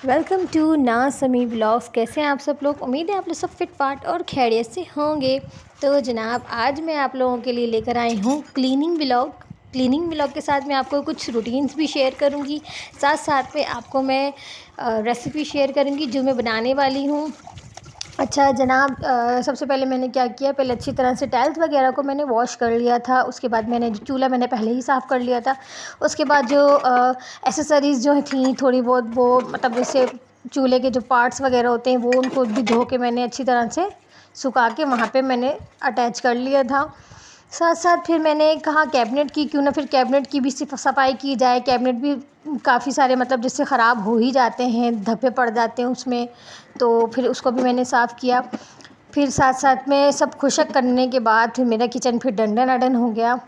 Welcome to ना समी blogs. कैसे हैं आप सब लोग? उम्मीद है आप लोग सब फिट फाट और खैरियत से होंगे। तो जनाब, आज मैं आप लोगों के लिए लेकर आई हूँ क्लीनिंग व्लॉग के साथ मैं आपको कुछ रूटीन्स भी शेयर करूँगी। साथ साथ में आपको मैं रेसिपी शेयर करूँगी जो मैं बनाने वाली हूँ। अच्छा जनाब, सबसे पहले मैंने क्या किया, पहले अच्छी तरह से टाइल्स वगैरह को मैंने वॉश कर लिया था। उसके बाद मैंने जो चूल्हा मैंने पहले ही साफ़ कर लिया था। उसके बाद जो एसेसरीज़ जो थी थोड़ी बहुत, वो मतलब जैसे चूल्हे के जो पार्ट्स वगैरह होते हैं वो उनको भी धो के मैंने अच्छी तरह से सुखा के वहाँ पे मैंने अटैच कर लिया था। साथ साथ फिर मैंने कहा कैबिनेट की क्यों ना फिर कैबिनेट की भी सफाई की जाए। कैबिनेट भी काफ़ी सारे मतलब जिससे ख़राब हो ही जाते हैं, धब्बे पड़ जाते हैं उसमें, तो फिर उसको भी मैंने साफ़ किया। फिर साथ साथ में सब खुशक करने के बाद फिर मेरा किचन फिर डंडन अडन हो गया।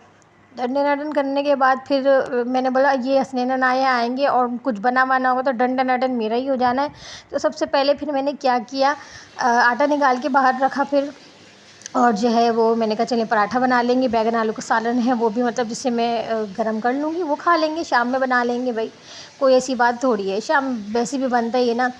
डंडन अडन करने के बाद फिर मैंने बोला ये हसनैन आया आएंगे और कुछ बना वाना होगा तो डंडन अडन मेरा ही हो जाना है। तो सबसे पहले फिर मैंने क्या किया, आटा निकाल के बाहर रखा। फिर और जो है वो मैंने कहा चलिए पराठा बना लेंगे, बैंगन आलू का सालन है वो भी मतलब जिससे मैं गरम कर लूँगी, वो खा लेंगे, शाम में बना लेंगे भाई, कोई ऐसी बात थोड़ी है, शाम वैसे भी बनता ही है ना।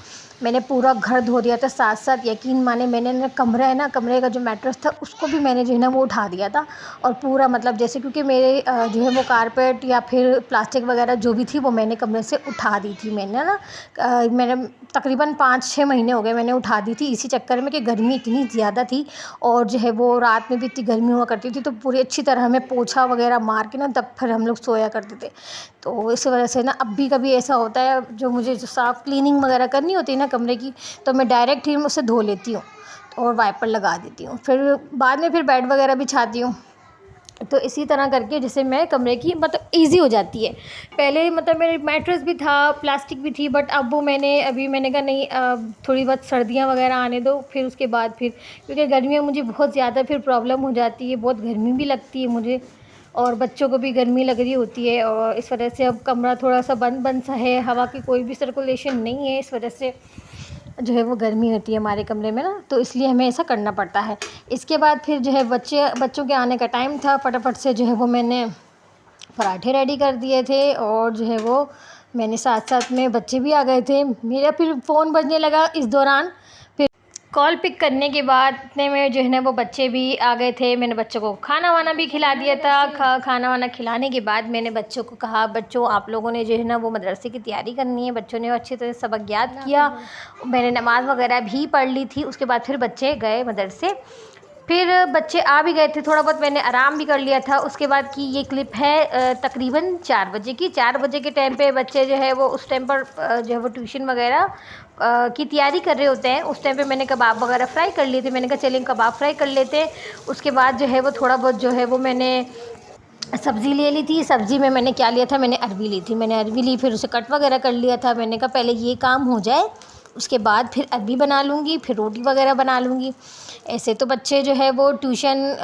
मैंने पूरा घर धो दिया था। साथ साथ यकीन माने मैंने ना कमरा है ना, कमरे का जो मैट्रेस था उसको भी मैंने जो है ना वो उठा दिया था। और पूरा मतलब जैसे क्योंकि मेरे जो है वो कारपेट या फिर प्लास्टिक वगैरह जो भी थी वो मैंने कमरे से उठा दी थी। मैंने ना मैंने तकरीबन 5-6 महीने हो गए मैंने उठा दी थी, इसी चक्कर में कि गर्मी इतनी ज़्यादा थी और जो है वो रात में भी इतनी गर्मी हुआ करती थी, तो पूरी अच्छी तरह हमें पोछा वगैरह मार के ना तब फिर हम लोग सोया करते थे। तो इस वजह से ना अब भी कभी ऐसा होता है जो मुझे जो साफ़ क्लीनिंग वगैरह करनी होती है ना कमरे की, तो मैं डायरेक्ट ही उसे धो लेती हूँ और वाइपर लगा देती हूँ, फिर बाद में फिर बेड वगैरह बिछाती हूँ। तो इसी तरह करके जैसे मैं कमरे की मतलब ईज़ी हो जाती है। पहले मतलब मेरे मैट्रेस भी था, प्लास्टिक भी थी, बट अब वो मैंने कहा नहीं, थोड़ी बहुत सर्दियाँ वगैरह आने दो, फिर उसके बाद फिर क्योंकि गर्मियों में मुझे बहुत ज़्यादा फिर प्रॉब्लम हो जाती है, बहुत गर्मी भी लगती है मुझे और बच्चों को भी गर्मी लग रही होती है। और इस वजह से अब कमरा थोड़ा सा बंद बंद सा है, हवा की कोई भी सर्कुलेशन नहीं है, इस वजह से जो है वो गर्मी होती है हमारे कमरे में ना, तो इसलिए हमें ऐसा करना पड़ता है। इसके बाद फिर जो है बच्चों के आने का टाइम था, फटाफट से जो है वो मैंने पराठे रेडी कर दिए थे और जो है वो मैंने साथ साथ में बच्चे भी आ गए थे। मेरा फिर फ़ोन बजने लगा इस दौरान, कॉल पिक करने के बाद इतने में जो है ना वो बच्चे भी आ गए थे। मैंने बच्चों को खाना वाना भी खिला दिया था। खाना वाना खिलाने के बाद मैंने बच्चों को कहा, बच्चों आप लोगों ने जो है ना वो मदरसे की तैयारी करनी है। बच्चों ने अच्छी तरह सबक याद किया, मैंने नमाज़ वगैरह भी पढ़ ली थी। उसके बाद फिर बच्चे गए मदरसे, फिर बच्चे आ भी गए थे, थोड़ा बहुत मैंने आराम भी कर लिया था। उसके बाद की ये क्लिप है तकरीबन 4 बजे की। 4 बजे के टाइम पे बच्चे जो है वो उस टाइम पर जो है वो ट्यूशन वगैरह की तैयारी कर रहे होते हैं। उस टाइम पे मैंने कबाब वगैरह फ्राई कर लिए थे, मैंने कहा चलिए कबाब फ्राई कर लेते हैं। उसके बाद जो है वो थोड़ा बहुत जो है वो मैंने सब्ज़ी ले ली थी। सब्ज़ी में मैंने क्या लिया था, मैंने अरवी ली थी। मैंने अरवी ली, फिर उसे कट वगैरह कर लिया था। मैंने कहा पहले ये काम हो जाए, उसके बाद फिर अरवी बना लूँगी, फिर रोटी वगैरह बना लूँगी। ऐसे तो बच्चे जो है वो ट्यूशन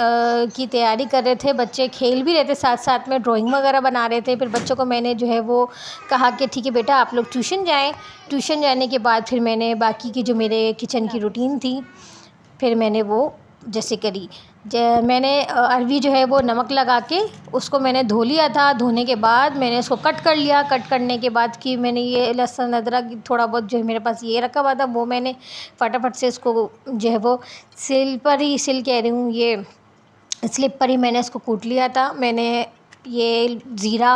की तैयारी कर रहे थे, बच्चे खेल भी रहे थे, साथ साथ में ड्राइंग वगैरह बना रहे थे। फिर बच्चों को मैंने जो है वो कहा कि ठीक है बेटा आप लोग ट्यूशन जाएँ। ट्यूशन जाने के बाद फिर मैंने बाकी की जो मेरे किचन की रूटीन थी फिर मैंने वो जैसे करी। मैंने अरवी जो है वो नमक लगा के उसको मैंने धो लिया था। धोने के बाद मैंने उसको कट कर लिया। कट करने के बाद कि मैंने ये लहसुन अदरक थोड़ा बहुत जो है मेरे पास ये रखा हुआ था, वो मैंने फटाफट से उसको जो है वो सिल कह रही हूँ, ये स्लिप पर ही मैंने इसको कूट लिया था। मैंने ये ज़ीरा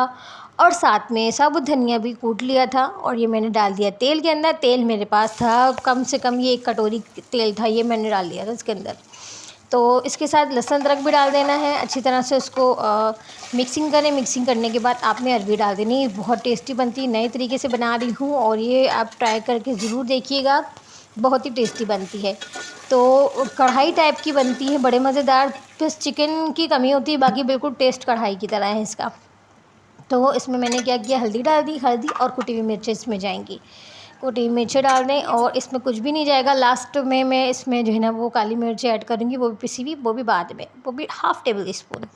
और साथ में साबुत धनिया भी कूट लिया था और ये मैंने डाल दिया तेल के अंदर। तेल मेरे पास था कम से कम ये 1 कटोरी तेल था, ये मैंने डाल दिया था इसके अंदर। तो इसके साथ लहसुन अदरक भी डाल देना है, अच्छी तरह से उसको मिक्सिंग करें। मिक्सिंग करने के बाद आपने अरवी डाल देनी है। बहुत टेस्टी बनती है, नए तरीके से बना रही हूँ और ये आप ट्राई करके ज़रूर देखिएगा, बहुत ही टेस्टी बनती है। तो कढ़ाई टाइप की बनती है, बड़े मज़ेदार। बस चिकन की कमी होती है, बाकी बिल्कुल टेस्ट कढ़ाई की तरह है इसका। तो इसमें मैंने क्या किया, हल्दी डाल दी, हल्दी और कुटी हुई मिर्चें इसमें जाएंगी। कुटी हुई मिर्चें डाल दें और इसमें कुछ भी नहीं जाएगा। लास्ट में मैं इसमें जो है ना वो काली मिर्चें ऐड करूँगी, वो भी पिसी हुई, वो भी बाद में, वो भी ½ टेबल स्पून।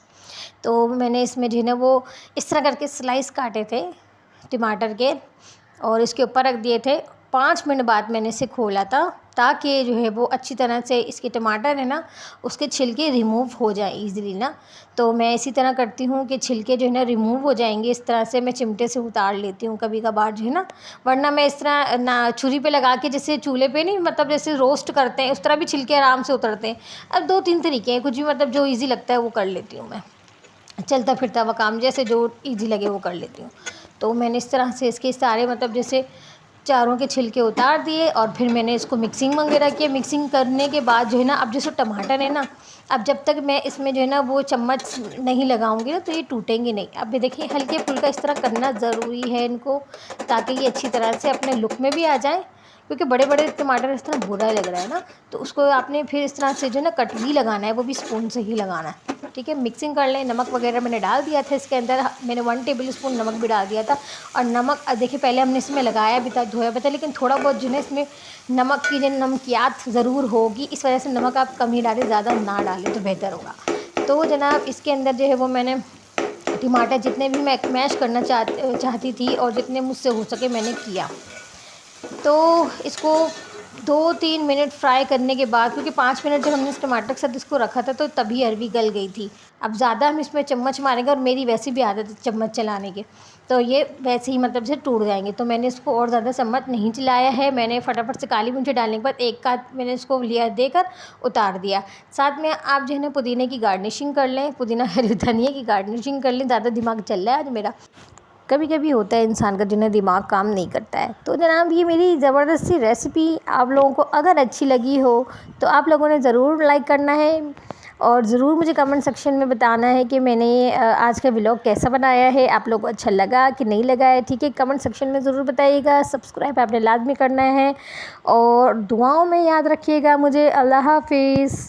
तो मैंने इसमें जो है ना वो इस तरह करके स्लाइस काटे थे टमाटर के और इसके ऊपर रख दिए थे। 5 मिनट बाद मैंने इसे खोला था, ताकि जो है वो अच्छी तरह से इसके टमाटर है ना उसके छिलके रिमूव हो जाए ईज़िली ना। तो मैं इसी तरह करती हूँ कि छिलके जो है ना रिमूव हो जाएंगे, इस तरह से मैं चिमटे से उतार लेती हूँ कभी कभार जो है ना, वरना मैं इस तरह ना छुरी पे लगा के जैसे चूल्हे पे नहीं मतलब जैसे रोस्ट करते हैं उस तरह भी छिलके आराम से उतरते हैं। अब 2-3 तरीके हैं, कुछ भी मतलब जो ईज़ी लगता है वो कर लेती हूँ मैं, चलता फिरता हुआ काम जैसे जो ईज़ी लगे वो कर लेती हूँ। तो मैंने इस तरह से इसके सारे मतलब जैसे चारों के छिलके उतार दिए और फिर मैंने इसको मिक्सिंग वगैरह किया। मिक्सिंग करने के बाद जो है ना, अब जैसे टमाटर है ना, अब जब तक मैं इसमें जो है ना वो चम्मच नहीं लगाऊंगी ना तो ये टूटेंगे नहीं। अब ये देखिए हल्के फुल्का इस तरह करना ज़रूरी है इनको, ताकि ये अच्छी तरह से अपने लुक में भी आ जाए, क्योंकि बड़े बड़े टमाटर इस तरह बुरा लग रहा है ना, तो उसको आपने फिर इस तरह से जो है ना कट भी लगाना है, वो भी स्पून से ही लगाना है। ठीक है, मिक्सिंग कर लें। नमक वगैरह मैंने डाल दिया था इसके अंदर, मैंने 1 टेबल स्पून नमक भी डाल दिया था। और नमक देखिए पहले हमने इसमें लगाया भी था, धोया भी था, लेकिन थोड़ा बहुत जो है इसमें नमक की जो नमकियात ज़रूर होगी, इस वजह से नमक आप कम ही डालें, ज़्यादा ना डालें तो बेहतर होगा। तो जनाब इसके अंदर जो है वो मैंने टमाटर जितने भी मैं मैश करना चाहती थी और जितने मुझसे हो सके मैंने किया। तो इसको 2-3 मिनट फ्राई करने के बाद, क्योंकि 5 मिनट जब हमने इस टमाटर के साथ इसको रखा था तो तभी अरवी गल गई थी। अब ज़्यादा हम इसमें चम्मच मारेंगे, और मेरी वैसी भी आदत है चम्मच चलाने की, तो ये वैसे ही मतलब से टूट जाएंगे। तो मैंने इसको और ज़्यादा चम्मच नहीं चलाया है, मैंने फटाफट से काली मिर्च डालने के बाद एक का मैंने इसको लिया देकर उतार दिया। साथ में आप जो है ना पुदीने की गार्निशिंग कर लें, पुदीना हरी धनिया की गार्निशिंग कर लें। ज़्यादा दिमाग चल रहा है आज मेरा, कभी कभी होता है इंसान का जिन्हें दिमाग काम नहीं करता है। तो जनाब ये मेरी ज़बरदस्त सी रेसिपी आप लोगों को अगर अच्छी लगी हो तो आप लोगों ने ज़रूर लाइक करना है, और ज़रूर मुझे कमेंट सेक्शन में बताना है कि मैंने आज का व्लॉग कैसा बनाया है, आप लोगों को अच्छा लगा कि नहीं लगा है। ठीक है, कमेंट सेक्शन में ज़रूर बताइएगा। सब्सक्राइब आपने लाजमी करना है, और दुआओं में याद रखिएगा मुझे। अल्लाह हाफिज़।